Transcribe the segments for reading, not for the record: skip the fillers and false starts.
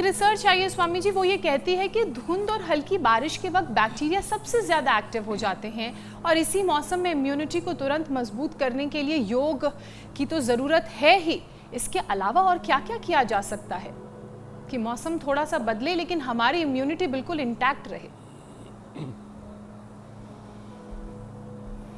Research आई है स्वामी जी, वो ये कहती है कि धुंध और हल्की बारिश के वक्त बैक्टीरिया सबसे ज़्यादा एक्टिव हो जाते हैं और इसी मौसम में इम्यूनिटी को तुरंत मजबूत करने के लिए योग की तो ज़रूरत है ही। इसके अलावा और क्या क्या किया जा सकता है कि मौसम थोड़ा सा बदले लेकिन हमारी इम्यूनिटी बिल्कुल इंटैक्ट रहे?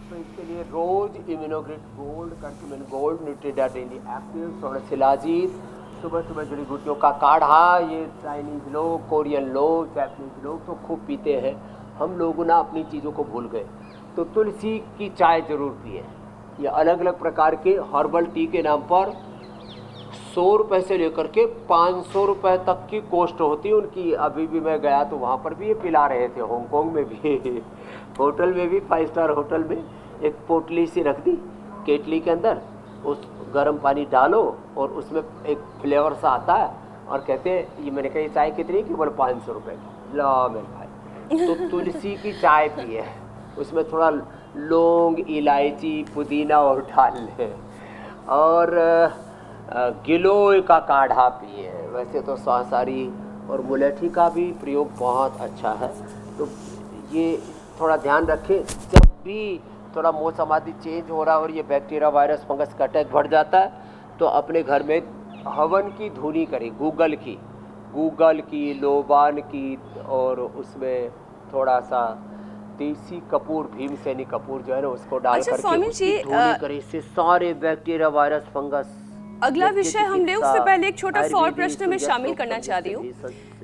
तो इसके लिए रोज इम्यूनोग्रिड गोल्ड करके गोल्ड न्यूट्रीडा डेली एक्टिव, थोड़ा शिलाजीत, सुबह सुबह जड़ी बूटियों का काढ़ा, ये चाइनीज लोग, कोरियन लोग, जापानीज लोग तो खूब पीते हैं। हम लोग ना अपनी चीज़ों को भूल गए। तो तुलसी की चाय जरूर पिए। ये अलग अलग प्रकार के हर्बल टी के नाम पर 100 रुपये से लेकर के 500 रुपये तक की कॉस्ट होती है उनकी। अभी भी मैं गया तो वहाँ पर भी ये पिला रहे थे, हांगकांग में भी होटल में भी, 5 स्टार होटल में। एक पोटली सी रख दी केटली के अंदर, उस गर्म पानी डालो और उसमें एक फ्लेवर सा आता है और कहते हैं, ये मैंने कहा ये चाय कितनी की? बोले 500 रुपये की। ला मेरे भाई, तो तुलसी की चाय पिए, उसमें थोड़ा लौंग, इलायची, पुदीना और डाल लें, और गिलोय का काढ़ा पिए। वैसे तो सांसारी और मुलेठी का भी प्रयोग बहुत अच्छा है। तो ये थोड़ा ध्यान रखें, जब भी थोड़ा मौसम आदि चेंज हो रहा है और ये बैक्टीरिया, वायरस, फंगस का अटैक बढ़ जाता है, तो अपने घर में हवन की धुनी करें, गूगल की, लोबान की, और उसमें थोड़ा सा देसी कपूर, भीमसेनी कपूर जो है ना, उसको डाल करके उसकी धुनी करें। इससे सारे बैक्टीरिया, वायरस, फंगस। अगला विषय हम ले उससे पहले एक छोटा सा और प्रश्न में शामिल करना चाह रही हूँ।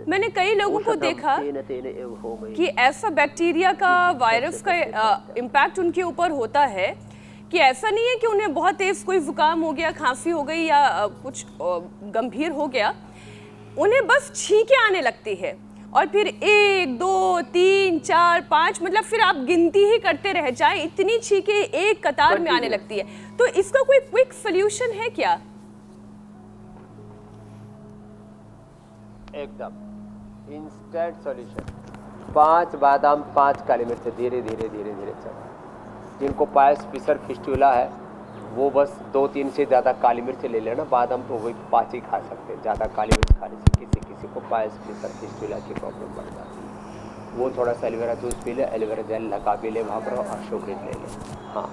मैंने कई लोगों को देखा कि ऐसा बैक्टीरिया का, वायरस का इम्पैक्ट उनके ऊपर होता है कि ऐसा नहीं है कि उन्हें बहुत तेज कोई जुकाम हो गया, खांसी हो गई या कुछ गंभीर हो गया, उन्हें बस छींकें आने लगती है और फिर 1, 2, 3, 4, 5, मतलब फिर आप गिनती ही करते रह जाएं, इतनी छींकें एक कतार में आने लगती है। तो इसका कोई क्विक सॉल्यूशन है क्या? एकदम इंस्टेंट सॉल्यूशन। 5 बादाम, 5 काली मिर्च, धीरे धीरे धीरे धीरे चल। जिनको पायस फिशर फिस्टुला है वो बस 2-3 से ज़्यादा काली मिर्च ले लेना। बादाम तो वही 5 ही खा सकते हैं, ज़्यादा काली मिर्च खाने से किसी को पायस फिशर फिस्टुला की प्रॉब्लम बढ़ जाती है। वो थोड़ा सा एलोवेरा जूस पी ले, एलोवेरा जेल लगा भी ले वहाँ पर, और अशोक ले ले। हाँ,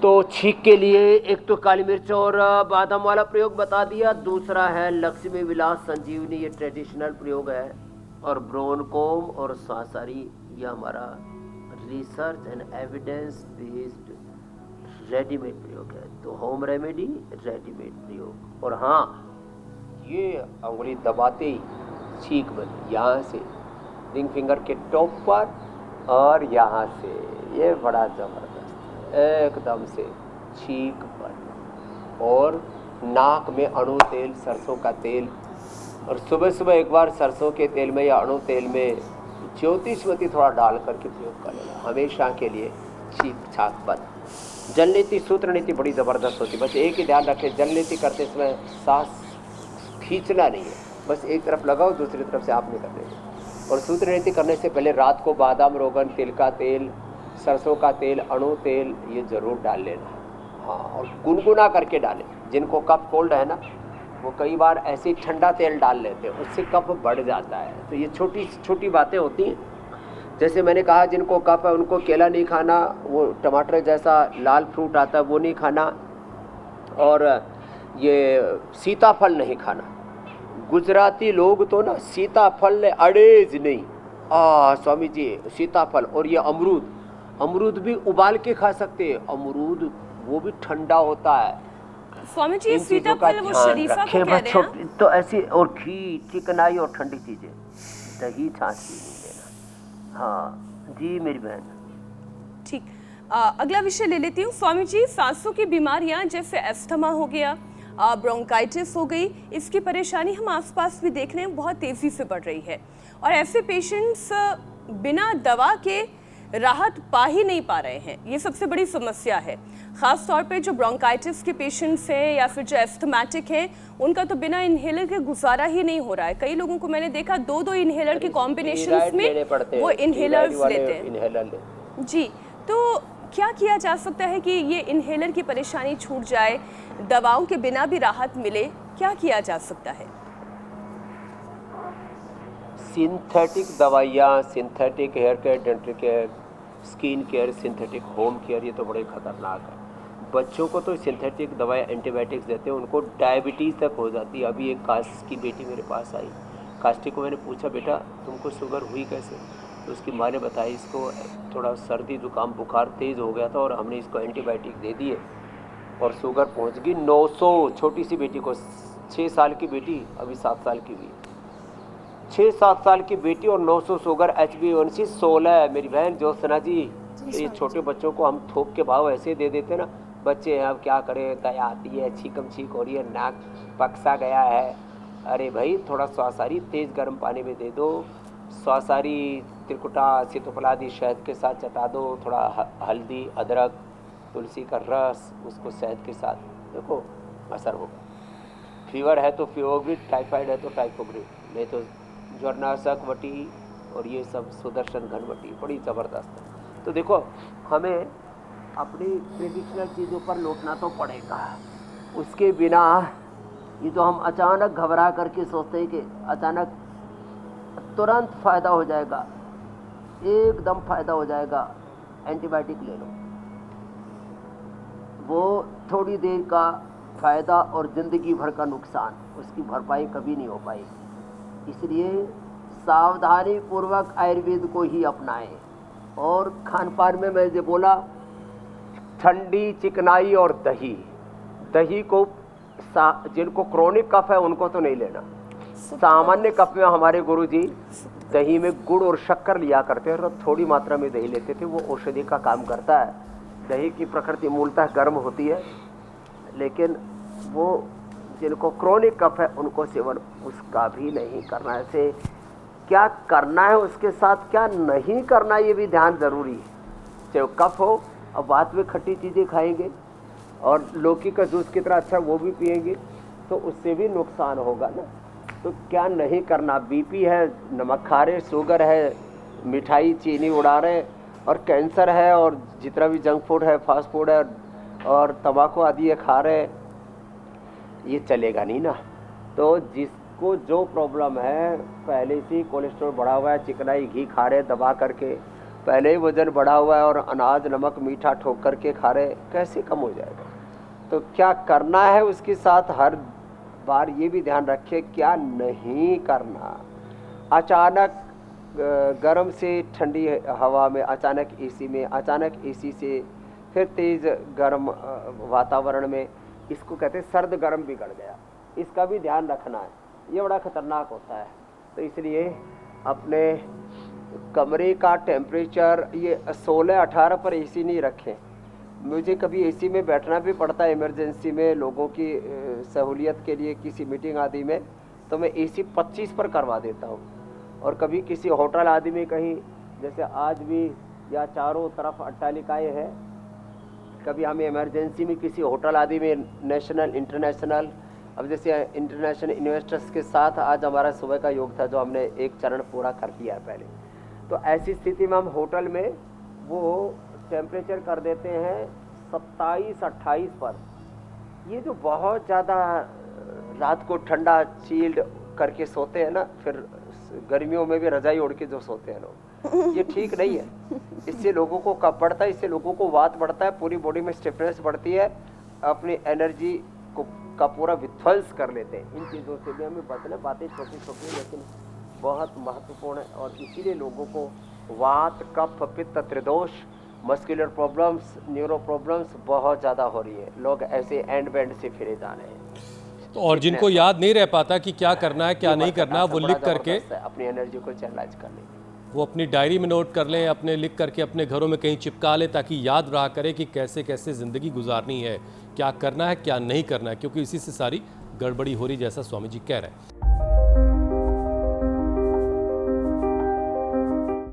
तो छींक के लिए एक तो काली मिर्च और बादाम वाला प्रयोग बता दिया। दूसरा है लक्ष्मी विलास संजीवनी, ये ट्रेडिशनल प्रयोग है। और ब्रोनकोम और सांसारी, ये हमारा research and evidence based readymade प्रयोग है। तो होम रेमेडी, रेडीमेड प्रयोग। और हाँ, ये अंगुली दबाते ही छींक बनी, यहाँ से रिंग फिंगर के टॉप पर और यहाँ से, ये बड़ा जबरदस्त एकदम से छींक पर। और नाक में अणु तेल, सरसों का तेल, और सुबह सुबह एक बार सरसों के तेल में या अणु तेल में ज्योतिषवती थोड़ा डाल करके प्रयोग कर लेना, हमेशा के लिए छींक छाक बंद। जल नीति, सूत्र नीति बड़ी ज़बरदस्त होती है। बस एक ही ध्यान रखें, जल नीति करते समय सांस खींचना नहीं है, बस एक तरफ लगाओ, दूसरी तरफ से आप नहीं करने। और सूत्र नीति करने से पहले रात को बादाम, रोगन, तिल का तेल, सरसों का तेल, अणु तेल, ये ज़रूर डाल लेना। हाँ, और गुनगुना करके डालें। जिनको कफ कोल्ड है ना, वो कई बार ऐसे ही ठंडा तेल डाल लेते हैं, उससे कफ बढ़ जाता है। तो ये छोटी छोटी बातें होती हैं। जैसे मैंने कहा, जिनको कफ है उनको केला नहीं खाना, वो टमाटर जैसा लाल फ्रूट आता है वो नहीं खाना, और ये सीताफल नहीं खाना। गुजराती लोग तो ना सीताफल अड़ेज नहीं, स्वामी जी सीताफल। और ये अमरूद भी उबाल के खा सकते हैं। अमरूद वो भी ठंडा होता है। स्वामी जी सीताफल वो शरीफा को कहते हैं। तो ऐसी, और घी, चिकनाई और ठंडी चीजें, दही, छाछ भी नहीं लेना। हाँ जी मेरी बहन। ठीक, अगला विषय ले लेती हूँ स्वामी जी। सांसों की बीमारियां जैसे एस्थमा हो गया, ब्रोंकाइटिस हो गई, इसकी परेशानी हम आसपास भी देख रहे हैं बहुत तेजी से बढ़ रही है। और ऐसे पेशेंट्स बिना दवा के राहत पा ही नहीं पा रहे हैं। ये सबसे बड़ी समस्या है। ख़ास तौर पे जो ब्रोंकाइटिस के पेशेंट्स हैं या फिर जो एस्थमेटिक हैं, उनका तो बिना इन्हेलर के गुजारा ही नहीं हो रहा है। कई लोगों को मैंने देखा 2-2 इन्हेलर के कॉम्बिनेशंस में वो इन्हेलर्स लेते हैं। जी, तो क्या किया जा सकता है कि ये इन्हेलर की परेशानी छूट जाए, दवाओं के बिना भी राहत मिले? क्या किया जा सकता है? सिंथेटिक दवाइयाँ, synthetic hair care, dental care, skin care, synthetic home care, ये तो बड़े खतरनाक है। बच्चों को तो सिंथेटिक दवाई एंटीबायोटिक्स देते हैं, उनको डायबिटीज़ तक हो जाती है। अभी एक कास्ट की बेटी मेरे पास आई, कास्टी को मैंने पूछा बेटा तुमको शुगर हुई कैसे, तो उसकी माँ ने बताया इसको थोड़ा सर्दी जुकाम बुखार तेज़ हो गया था और हमने इसको एंटीबायोटिक दे दिए और शुगर पहुंच गई 900। छोटी सी बेटी को, 6 साल की बेटी, अभी 7 साल की हुई, 6-7 साल की बेटी और 900 शुगर, HbA1c 16 है। मेरी बहन ज्योत्सना जी, तो ये छोटे बच्चों को हम थोक के भाव ऐसे दे देते ना, बच्चे हैं अब क्या करें, दया आती है, छीकम छीक हो रही है, नाक पकसा गया है, अरे भाई थोड़ा स्वासारी तेज़ गर्म पानी में दे दो, स्वासारी त्रिकुटा सीतोफलादी शहद के साथ चटा दो, थोड़ा हल्दी अदरक तुलसी का रस उसको शहद के साथ, देखो असर होगा। फीवर है तो फीवरग्रिड, टाइफाइड है तो टाइफोग्रिड, नहीं तो ज्वरनाशक वटी और ये सब सुदर्शन घनवटी बड़ी ज़बरदस्त है। तो देखो हमें अपनी ट्रेडिशनल चीज़ों पर लौटना तो पड़ेगा, उसके बिना ये जो हम अचानक घबरा करके सोचते हैं कि अचानक तुरंत फ़ायदा हो जाएगा, एकदम फ़ायदा हो जाएगा, एंटीबायोटिक ले लो, वो थोड़ी देर का फ़ायदा और ज़िंदगी भर का नुकसान, उसकी भरपाई कभी नहीं हो पाएगी। इसलिए सावधानी पूर्वक आयुर्वेद को ही अपनाएं। और खान पान में मैं जो बोला, ठंडी चिकनाई और दही, दही को जिनको क्रोनिक कफ है उनको तो नहीं लेना। सामान्य कफ में हमारे गुरुजी दही में गुड़ और शक्कर लिया करते हैं और थोड़ी मात्रा में दही लेते थे, वो औषधि का काम करता है। दही की प्रकृति मूलतः गर्म होती है, लेकिन वो जिनको क्रोनिक कफ है उनको सेवन उसका भी नहीं करना है। ऐसे क्या करना है उसके साथ क्या नहीं करना ये भी ध्यान ज़रूरी है। चाहे कफ हो, अब बाद में खट्टी चीज़ें खाएंगे और लौकी का जूस कितना अच्छा वो भी पिएंगे तो उससे भी नुकसान होगा ना। तो क्या नहीं करना, बीपी है, नमक खा रहे, शुगर है, मिठाई चीनी उड़ा रहे और कैंसर है और जितना भी जंक फूड है, फास्ट फूड है और तंबाकू आदि ये खा रहे, ये चलेगा नहीं ना। तो जिसको जो प्रॉब्लम है, पहले से कोलेस्ट्रॉल बढ़ा हुआ है, चिकनाई घी खा रहे दबा करके, पहले ही वजन बढ़ा हुआ है और अनाज नमक मीठा ठोक करके खा रहे, कैसे कम हो जाएगा। तो क्या करना है उसके साथ हर बार ये भी ध्यान रखें क्या नहीं करना। अचानक गर्म से ठंडी हवा में, अचानक एसी में, अचानक एसी से फिर तेज़ गर्म वातावरण में, इसको कहते हैं सर्द गर्म बिगड़ गया, इसका भी ध्यान रखना है, ये बड़ा ख़तरनाक होता है। तो इसलिए अपने कमरे का टेम्परेचर ये 16-18 पर एसी नहीं रखें। मुझे कभी एसी में बैठना भी पड़ता है इमरजेंसी में, लोगों की सहूलियत के लिए किसी मीटिंग आदि में, तो मैं एसी 25 पर करवा देता हूँ। और कभी किसी होटल आदि में कहीं, जैसे आज भी या चारों तरफ अट्टालिकाएँ हैं, कभी हमें इमरजेंसी में किसी होटल आदि में नेशनल इंटरनेशनल, अब जैसे इंटरनेशनल इन्वेस्टर्स के साथ आज हमारा सुबह का योग था जो हमने एक चरण पूरा कर लिया है पहले, तो ऐसी स्थिति में हम होटल में वो टेम्परेचर कर देते हैं 27-28 पर। ये जो बहुत ज़्यादा रात को ठंडा चील्ड करके सोते हैं ना, फिर गर्मियों में भी रजाई ओढ़ के जो सोते हैं लोग, ये ठीक नहीं है। इससे लोगों को कफ बढ़ता है, इससे लोगों को वात बढ़ता है, पूरी बॉडी में स्टिफनेस बढ़ती है, अपनी एनर्जी को का पूरा विध्वंस कर लेते हैं। इन चीज़ों से भी हमें बचना। बातें छोटी छोटी लेकिन बहुत महत्वपूर्ण है और इसीलिए लोगों को वात कफ पित्त त्रिदोष मस्कुलर प्रॉब्लम्स न्यूरो प्रॉब्लम्स बहुत ज़्यादा हो रही है। लोग ऐसे एंड बैंड से फिरे जा रहे हैं। तो और जिनको याद नहीं रह पाता कि क्या करना है क्या नहीं करना, वो लिख करके अपनी एनर्जी को चैलेंज कर लें, वो अपनी डायरी में नोट कर लें, अपने लिख करके अपने घरों में कहीं चिपका लें, ताकि याद रहा करे कि कैसे कैसे ज़िंदगी गुजारनी है, क्या करना है क्या नहीं करना है, क्योंकि इसी से सारी गड़बड़ी हो रही, जैसा स्वामी जी कह रहे हैं।